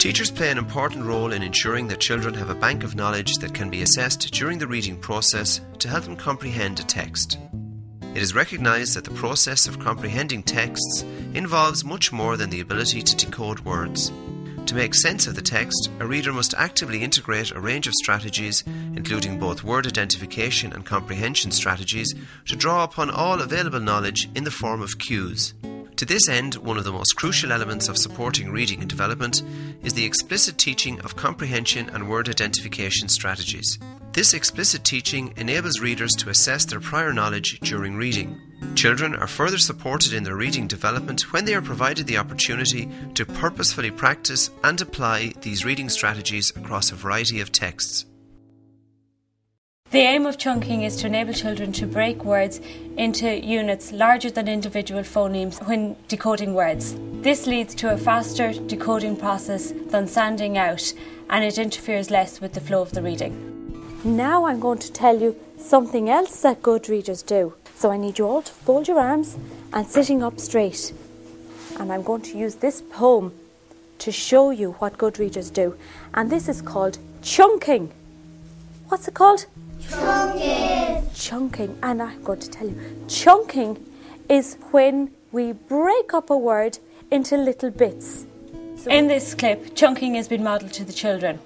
Teachers play an important role in ensuring that children have a bank of knowledge that can be assessed during the reading process to help them comprehend a text. It is recognised that the process of comprehending texts involves much more than the ability to decode words. To make sense of the text, a reader must actively integrate a range of strategies, including both word identification and comprehension strategies, to draw upon all available knowledge in the form of cues. To this end, one of the most crucial elements of supporting reading and development is the explicit teaching of comprehension and word identification strategies. This explicit teaching enables readers to assess their prior knowledge during reading. Children are further supported in their reading development when they are provided the opportunity to purposefully practice and apply these reading strategies across a variety of texts. The aim of chunking is to enable children to break words into units larger than individual phonemes when decoding words. This leads to a faster decoding process than sanding out, and it interferes less with the flow of the reading. Now I'm going to tell you something else that good readers do. So I need you all to fold your arms and sitting up straight. And I'm going to use this poem to show you what good readers do. And this is called chunking. What's it called? Chunking. Chunking. And I'm going to tell you, chunking is when we break up a word into little bits. So in this clip, chunking has been modelled to the children.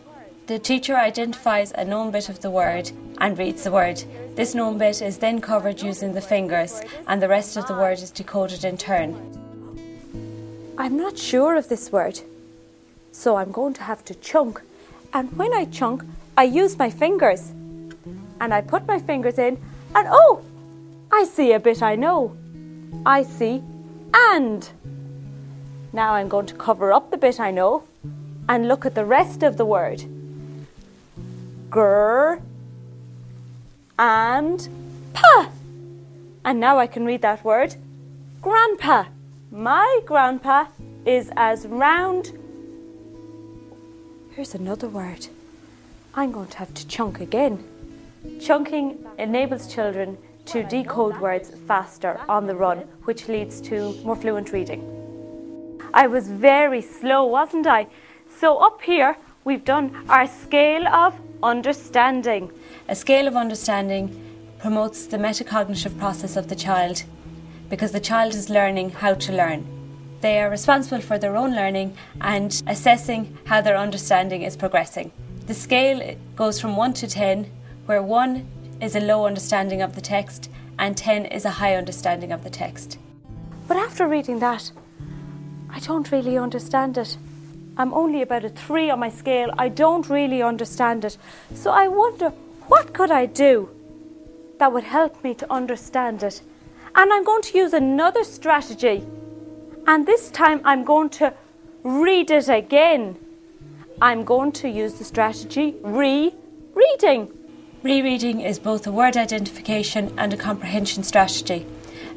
The teacher identifies a known bit of the word and reads the word. This known bit is then covered using the fingers, and the rest of the word is decoded in turn. I'm not sure of this word, so I'm going to have to chunk. And when I chunk, I use my fingers. And I put my fingers in, and oh, I see a bit I know. I see and. Now I'm going to cover up the bit I know and look at the rest of the word. Grr and pa. And now I can read that word. Grandpa. My grandpa is as round. Here's another word. I'm going to have to chunk again. Chunking enables children to decode words faster on the run, which leads to more fluent reading. I was very slow, wasn't I? So up here we've done our scale of understanding. A scale of understanding promotes the metacognitive process of the child because the child is learning how to learn. They are responsible for their own learning and assessing how their understanding is progressing. The scale goes from 1 to 10, where 1 is a low understanding of the text and 10 is a high understanding of the text. But after reading that, I don't really understand it. I'm only about a 3 on my scale. I don't really understand it. So I wonder, what could I do that would help me to understand it? And I'm going to use another strategy. And this time I'm going to read it again. I'm going to use the strategy rereading. Rereading is both a word identification and a comprehension strategy.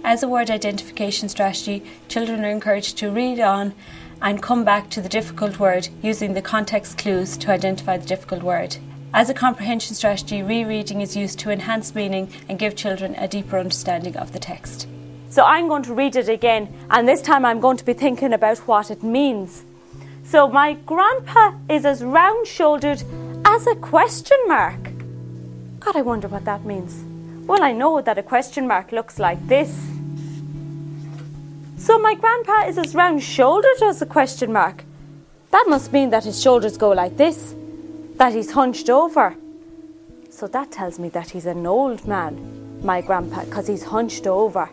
As a word identification strategy, children are encouraged to read on and come back to the difficult word using the context clues to identify the difficult word. As a comprehension strategy, rereading is used to enhance meaning and give children a deeper understanding of the text. So I'm going to read it again, and this time I'm going to be thinking about what it means. So my grandpa is as round-shouldered as a question mark. God, I wonder what that means. Well, I know that a question mark looks like this. So my grandpa is as round-shouldered as a question mark. That must mean that his shoulders go like this, that he's hunched over. So that tells me that he's an old man, my grandpa, because he's hunched over.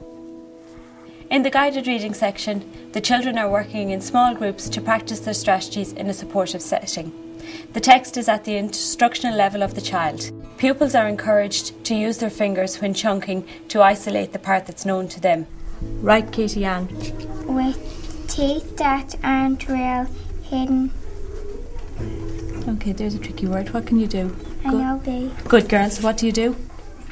In the guided reading section, the children are working in small groups to practice their strategies in a supportive setting. The text is at the instructional level of the child. Pupils are encouraged to use their fingers when chunking to isolate the part that's known to them. Right, Katie Ann. With teeth that aren't real, hidden. Okay, there's a tricky word. What can you do? I know B. Good girl. So what do you do?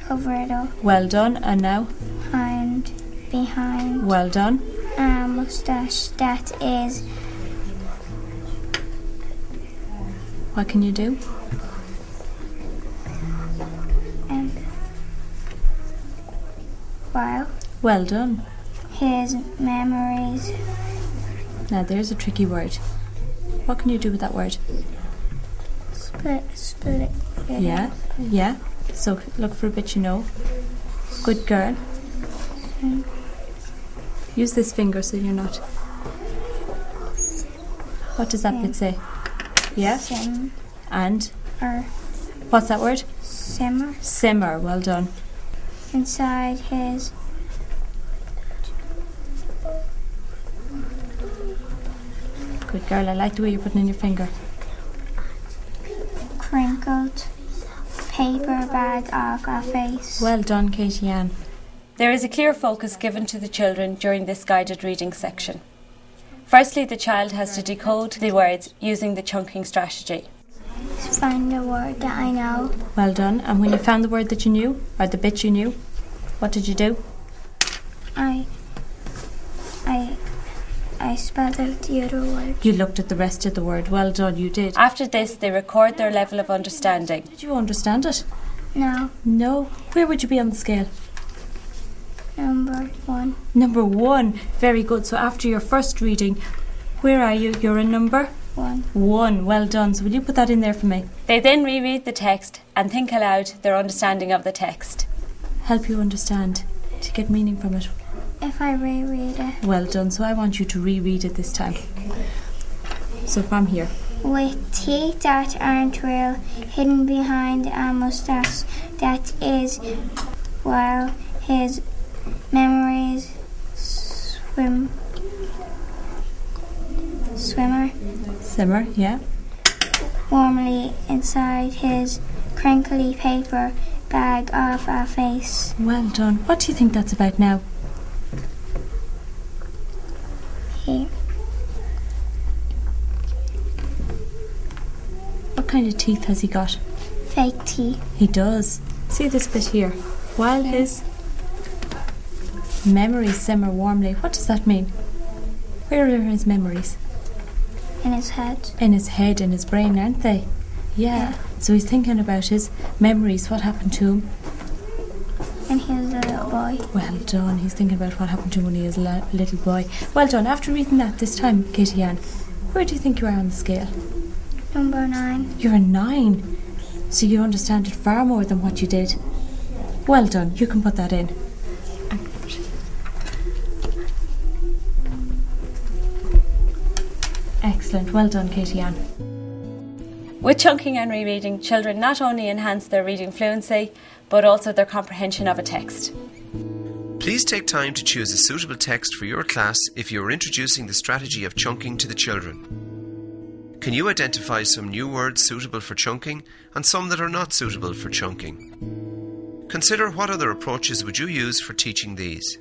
Cover it up. Well done. And now? And behind. Well done. Moustache. That is. What can you do? While. Well done. His memories. Now there's a tricky word. What can you do with that word? Split it. Yeah. So look for a bit you know. Good girl. Use this finger so you're not. What does that bit say? Yeah. Sim. And? Earth. What's that word? Simmer. Simmer. Well done. Inside his Good girl. I like the way you're putting in your finger. crinkled paper bag off a face. Well done, Katie Ann. There is a clear focus given to the children during this guided reading section. Firstly, the child has to decode the words using the chunking strategy. Find a word that I know. Well done. And when you found the word that you knew, or the bit you knew, what did you do? I spelled out the other word. You looked at the rest of the word. Well done, you did. After this, they record their level of understanding. Did you understand it? No. No. Where would you be on the scale? Number 1. Number 1. Very good. So after your first reading, where are you? You're a number? 1. 1. Well done. So will you put that in there for me? They then reread the text and think aloud their understanding of the text. Help you understand, to get meaning from it. If I reread it. Well done. So I want you to reread it this time. So from here. With teeth that aren't real, hidden behind a moustache that is, while his memories Simmer, yeah. warmly inside his crinkly paper bag of a face. Well done. What do you think that's about now? Here. What kind of teeth has he got? Fake teeth. He does. See this bit here. While his memories simmer warmly. What does that mean? Where are his memories? In his head. In his head, in his brain, aren't they? Yeah. So he's thinking about his memories, what happened to him. And he was a little boy. Well done. He's thinking about what happened to him when he was a little boy. Well done. After reading that this time, Katie Ann, where do you think you are on the scale? Number 9. You're a 9. So you understand it far more than what you did. Well done. You can put that in. Excellent. Well done, Katie Ann. With chunking and rereading, children not only enhance their reading fluency, but also their comprehension of a text. Please take time to choose a suitable text for your class if you are introducing the strategy of chunking to the children. Can you identify some new words suitable for chunking and some that are not suitable for chunking? Consider what other approaches would you use for teaching these.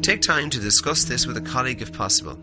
Take time to discuss this with a colleague if possible.